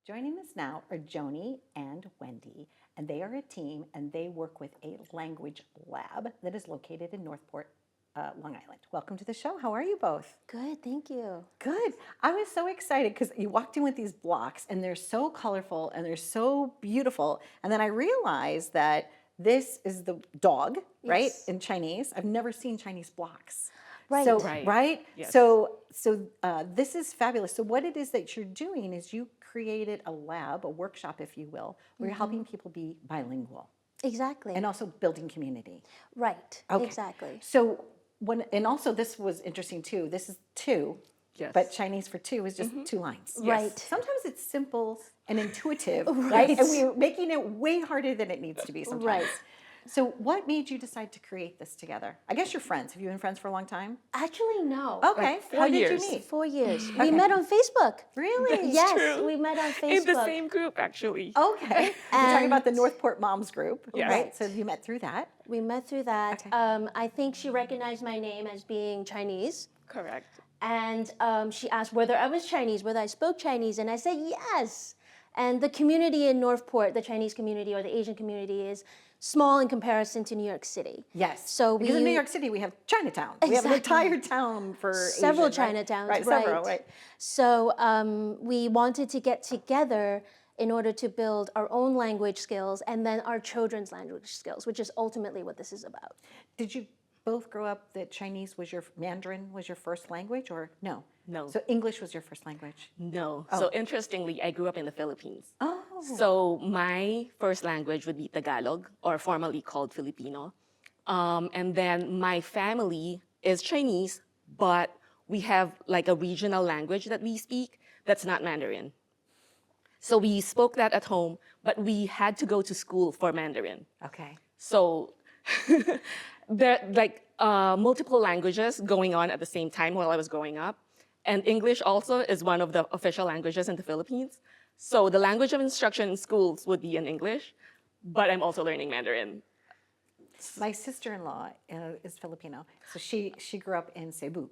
Joining us now are Joni and Wendy, and they are a team and they work with a language lab that is located in Northport, Long Island. Welcome to the show. How are you both? Good, thank you. Good. I was so excited because you walked in with these blocks and they're so colorful and they're so beautiful. And then I realized that this is the dog, right? Yes. In Chinese. I've never seen Chinese blocks. Right. So, Right. Yes. So this is fabulous. So what it is that you're doing is you created a lab, a workshop, if you will, where you're helping people be bilingual Exactly. and also building community. Right. Okay. Exactly. So and also this was interesting too. This is two, Yes. but Chinese for two is just 2 lines. Right. Sometimes it's simple and intuitive, right? And we're making it way harder than it needs to be sometimes. Right. So what made you decide to create this together? I guess you're friends. Have you been friends for a long time? Actually, no. Okay. Like 4 How did years. you meet? 4 years. We met on Facebook. Really? Yes, true. we met on Facebook. In the same group, actually. Okay. You're talking about the And- Northport Moms group, Yes. right? So you met through that. We met through that. Okay. I think she recognized my name as being Chinese. Correct. And she asked whether I was Chinese, whether I spoke Chinese, and I said yes. And the community in Northport, the Chinese community or the Asian community, is small in comparison to New York City. Yes. So because in we- New York City we have Chinatown. We have an Exactly. entire town for Several Asian, right? Chinatowns, Right. Several. right. Right. So we wanted to get together in order to build our own language skills and then our children's language skills, which is ultimately what this is about. Did you both grow up that Chinese was Mandarin was your first language, or no? No. So English was your first language. No. So interestingly, I grew up in the Philippines. Oh. So my first language would be Tagalog, or formerly called Filipino. And then my family is Chinese, but we have like a regional language that we speak that's not Mandarin. So we spoke that at home, but we had to go to school for Mandarin. Okay. So there are like multiple languages going on at the same time while I was growing up. And English also is one of the official languages in the Philippines. So the language of instruction in schools would be in English, but I'm also learning Mandarin. My sister-in-law is Filipino, so she grew up in Cebu.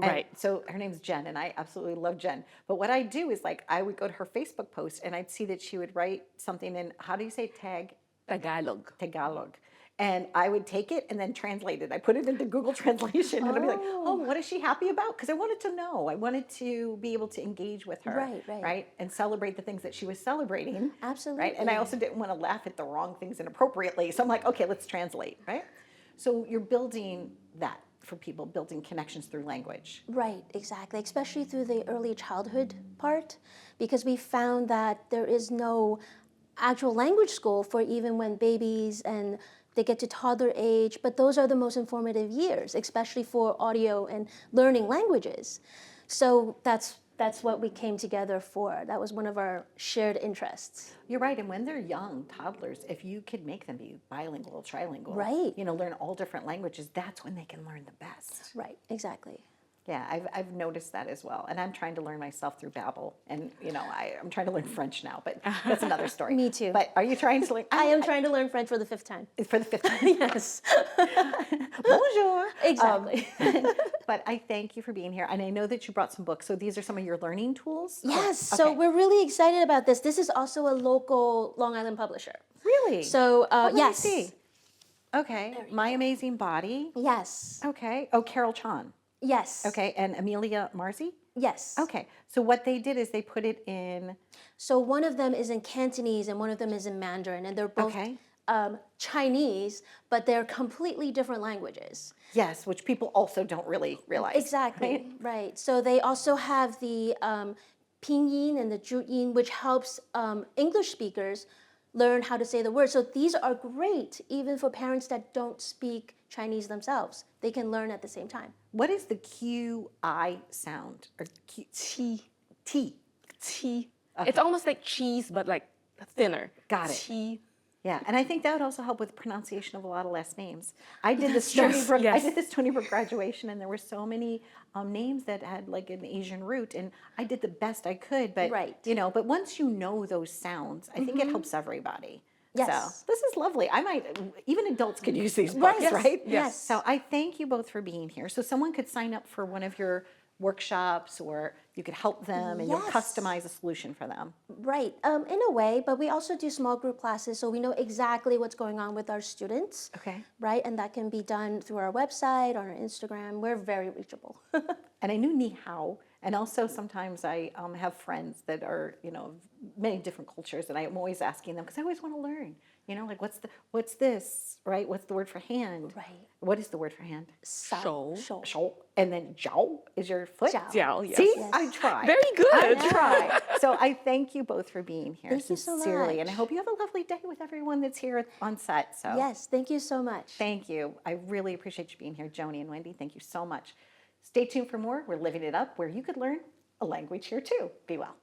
And Right. So her name's Jen, and I absolutely love Jen. But what I do is like I would go to her Facebook post, and I'd see that she would write something in, how do you say Tagalog. Tagalog. And I would take it and then translate it. I put it into Google Translation and I'd be like, oh, what is she happy about? Because I wanted to know. I wanted to be able to engage with her. Right. And celebrate the things that she was celebrating. Absolutely. Right. And I also didn't want to laugh at the wrong things inappropriately. So I'm like, okay, let's translate. Right. So you're building that for people, building connections through language. Right, exactly, especially through the early childhood part, because we found that there is no actual language school for even when babies and they get to toddler age, but those are the most informative years, especially for audio and learning languages. So that's what we came together for. That was one of our shared interests. You're right. And when they're young, toddlers, if you could make them be bilingual, trilingual, Right. learn all different languages, that's when they can learn the best. Right, exactly. Yeah, I've noticed that as well. And I'm trying to learn myself through Babbel. And, I'm trying to learn French now, but that's another story. Me too. But are you trying to learn? I am trying to learn French for the 5th time. For the 5th time. Yes. Bonjour. Exactly. But I thank you for being here. And I know that you brought some books. So these are some of your learning tools? Yes, so Okay. we're really excited about this. This is also a local Long Island publisher. Really? So, Let me yes. see. Okay. My Amazing Body. Yes. Okay. Oh, Carol Chan. Yes. Okay. And Amelia Marzi? Yes. Okay. So what they did is they put it in. So one of them is in Cantonese and one of them is in Mandarin, and they're both Okay. Chinese, but they're completely different languages. Yes, which people also don't really realize. Exactly. Right. So they also have the pinyin and the juyin, which helps English speakers learn how to say the word. So these are great even for parents that don't speak Chinese themselves. They can learn at the same time. What is the QI sound? Or Q, T. T. T. It's almost like cheese, but like thinner. Got it. T. Yeah, and I think that would also help with pronunciation of a lot of last names. I did this Yes, Stony Brook. I yes. did this Stony Brook graduation, and there were so many names that had like an Asian root, and I did the best I could. But Right. but once you know those sounds, I think it helps everybody. Yes. So this is lovely. I might even adults could use these Right. books, Yes. right? Yes. So I thank you both for being here. So someone could sign up for one of your workshops or you could help them and you'll Yes. customize a solution for them. Right, in a way, but we also do small group classes, so we know exactly what's going on with our students. Okay. Right, and that can be done through our website, on our Instagram. We're very reachable. And I knew ni hao, and also sometimes I have friends that are, of many different cultures, and I'm always asking them because I always want to learn. Like what's this, right? What's the word for hand? Right. What is the word for hand? Shou. Shou. And then jiao is your foot. Jiao. Jiao, yes. See, Yes. I try. Very good. I try. So I thank you both for being here. Thank you so sincerely, and I much. hope you have a lovely day with everyone that's here on set. So Yes, thank you so much. thank you. I really appreciate you being here, Joni and Wendy. Thank you so much. Stay tuned for more. We're living it up, where you could learn a language here too. Be well.